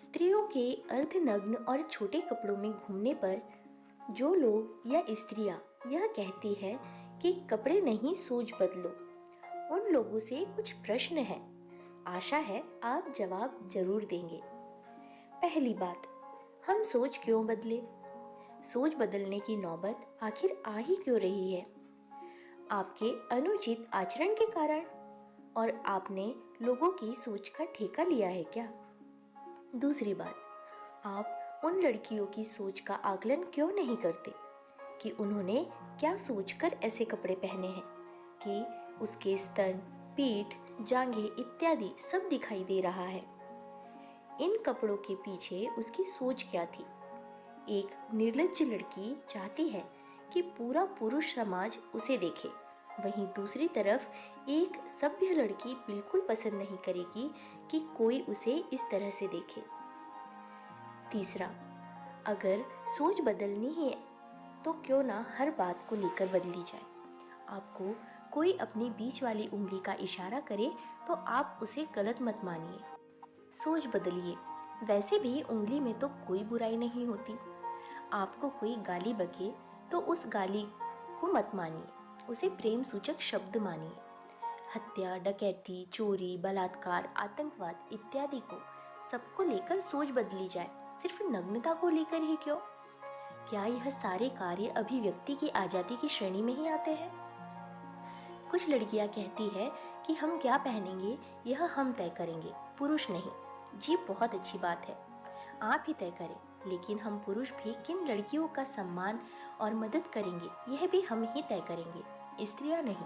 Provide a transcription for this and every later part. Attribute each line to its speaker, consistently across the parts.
Speaker 1: स्त्रियों के अर्धनग्न और छोटे कपड़ों में घूमने पर जो लोग या स्त्रियां यह कहती है कि कपड़े नहीं सोच बदलो, उन लोगों से कुछ प्रश्न है। आशा है आप जवाब जरूर देंगे। पहली बात, हम सोच क्यों बदले? सोच बदलने की नौबत आखिर आ ही क्यों रही है? आपके अनुचित आचरण के कारण? और आपने लोगों की सोच का ठेका लिया है क्या? दूसरी बात, आप उन लड़कियों की सोच का आकलन क्यों नहीं करते कि उन्होंने क्या सोचकर ऐसे कपड़े पहने हैं कि उसके स्तन, पीठ, जांघें इत्यादि सब दिखाई दे रहा है। इन कपड़ों के पीछे उसकी सोच क्या थी? एक निर्लज्ज लड़की चाहती है कि पूरा पुरुष समाज उसे देखे, वहीं दूसरी तरफ एक सभ्य लड़की बिल्कुल पसंद नहीं करेगी कि कोई उसे इस तरह से देखे। तीसरा, अगर सोच बदलनी है तो क्यों ना हर बात को लेकर बदली जाए। आपको कोई अपनी बीच वाली उंगली का इशारा करे तो आप उसे गलत मत मानिए, सोच बदलिए। वैसे भी उंगली में तो कोई बुराई नहीं होती। आपको कोई गाली बके तो उस गाली को मत मानिए, उसे प्रेम सूचक शब्द मानिए। हत्या, डकैती, चोरी, बलात्कार, आतंकवाद इत्यादि को सबको लेकर सोच बदली जाए, सिर्फ नग्नता को लेकर ही क्यों? क्या यह सारे कार्य अभिव्यक्ति की आजादी की श्रेणी में ही आते हैं? कुछ लड़कियां कहती है कि हम क्या पहनेंगे यह हम तय करेंगे, पुरुष नहीं। जी बहुत अच्छी बात है, आप ही तय करें, लेकिन हम पुरुष भी किन लड़कियों का सम्मान और मदद करेंगे यह भी हम ही तय करेंगे, स्त्रियां नहीं।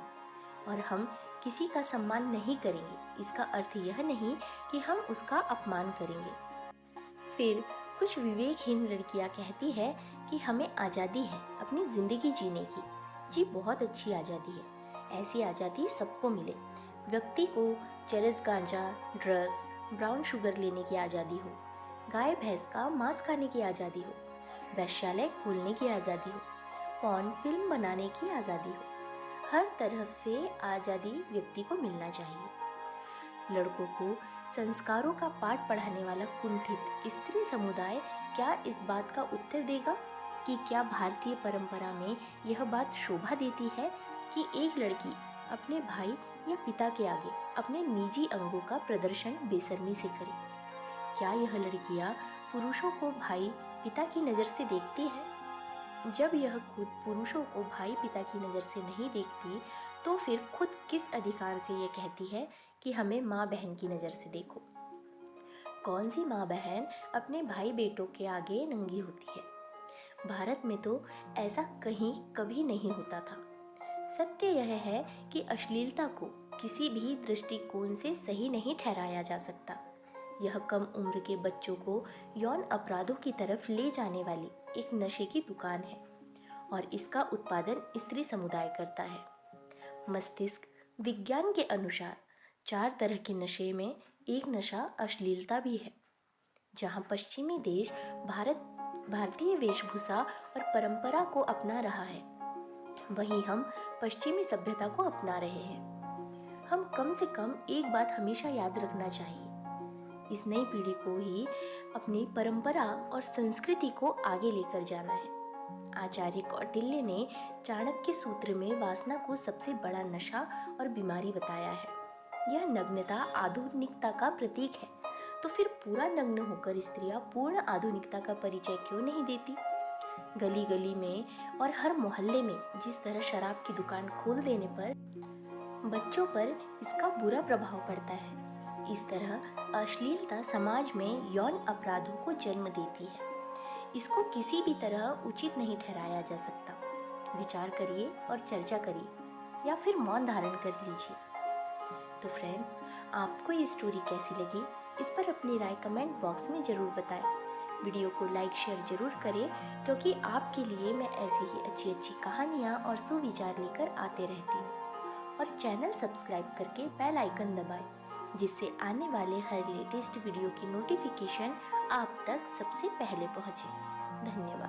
Speaker 1: और हम किसी का सम्मान नहीं करेंगे इसका अर्थ यह नहीं कि हम उसका अपमान करेंगे। फिर कुछ विवेकहीन लड़कियां कहती है कि हमें आज़ादी है अपनी ज़िंदगी जीने की। जी बहुत अच्छी आज़ादी है, ऐसी आज़ादी सबको मिले। व्यक्ति को चरस, गांजा, ड्रग्स, ब्राउन शुगर लेने की आज़ादी हो, गाय भैंस का मांस खाने की आज़ादी हो, वैश्यालय खोलने की आज़ादी हो, पॉर्न फिल्म बनाने की आज़ादी हो। हर तरफ से आज़ादी व्यक्ति को मिलना चाहिए। लड़कों को संस्कारों का पाठ पढ़ाने वाला कुंठित स्त्री समुदाय क्या इस बात का उत्तर देगा कि क्या भारतीय परंपरा में यह बात शोभा देती है कि एक लड़की अपने भाई या पिता के आगे अपने निजी अंगों का प्रदर्शन बेशर्मी से करे? क्या यह लड़कियां पुरुषों को भाई पिता की नज़र से देखती है? जब यह खुद पुरुषों को भाई पिता की नज़र से नहीं देखती तो फिर खुद किस अधिकार से यह कहती है कि हमें माँ बहन की नज़र से देखो? कौन सी माँ बहन अपने भाई बेटों के आगे नंगी होती है? भारत में तो ऐसा कहीं कभी नहीं होता था। सत्य यह है कि अश्लीलता को किसी भी दृष्टिकोण से सही नहीं ठहराया जा सकता। यह कम उम्र के बच्चों को यौन अपराधों की तरफ ले जाने वाली एक नशे की दुकान है और इसका उत्पादन स्त्री समुदाय करता है। मस्तिष्क विज्ञान के अनुसार 4 तरह के नशे में एक नशा अश्लीलता भी है। जहां पश्चिमी देश भारतीय वेशभूषा और परंपरा को अपना रहा है, वहीं हम पश्चिमी सभ्यता को अपना रहे हैं। हम कम से कम एक बात हमेशा याद रखना चाहिए, इस नई पीढ़ी को ही अपनी परंपरा और संस्कृति को आगे लेकर जाना है। आचार्य कौटिल्य ने चाणक्य सूत्र में वासना को सबसे बड़ा नशा और बीमारी बताया है। यह नग्नता आधुनिकता का प्रतीक है, तो फिर पूरा नग्न होकर स्त्रियां पूर्ण आधुनिकता का परिचय क्यों नहीं देती? गली गली में और हर मोहल्ले में जिस तरह शराब की दुकान खोल देने पर बच्चों पर इसका बुरा प्रभाव पड़ता है, इस तरह अश्लीलता समाज में यौन अपराधों को जन्म देती है। इसको किसी भी तरह उचित नहीं ठहराया जा सकता। विचार करिए और चर्चा करिए या फिर मौन धारण कर लीजिए। तो फ्रेंड्स, आपको ये स्टोरी कैसी लगी इस पर अपनी राय कमेंट बॉक्स में ज़रूर बताएं। वीडियो को लाइक शेयर जरूर करें, क्योंकि आपके लिए मैं ऐसी ही अच्छी अच्छी कहानियाँ और सुविचार लेकर आते रहती हूँ। और चैनल सब्सक्राइब करके बेल आइकन दबाएं, जिससे आने वाले हर लेटेस्ट वीडियो की नोटिफिकेशन आप तक सबसे पहले पहुँचे। धन्यवाद।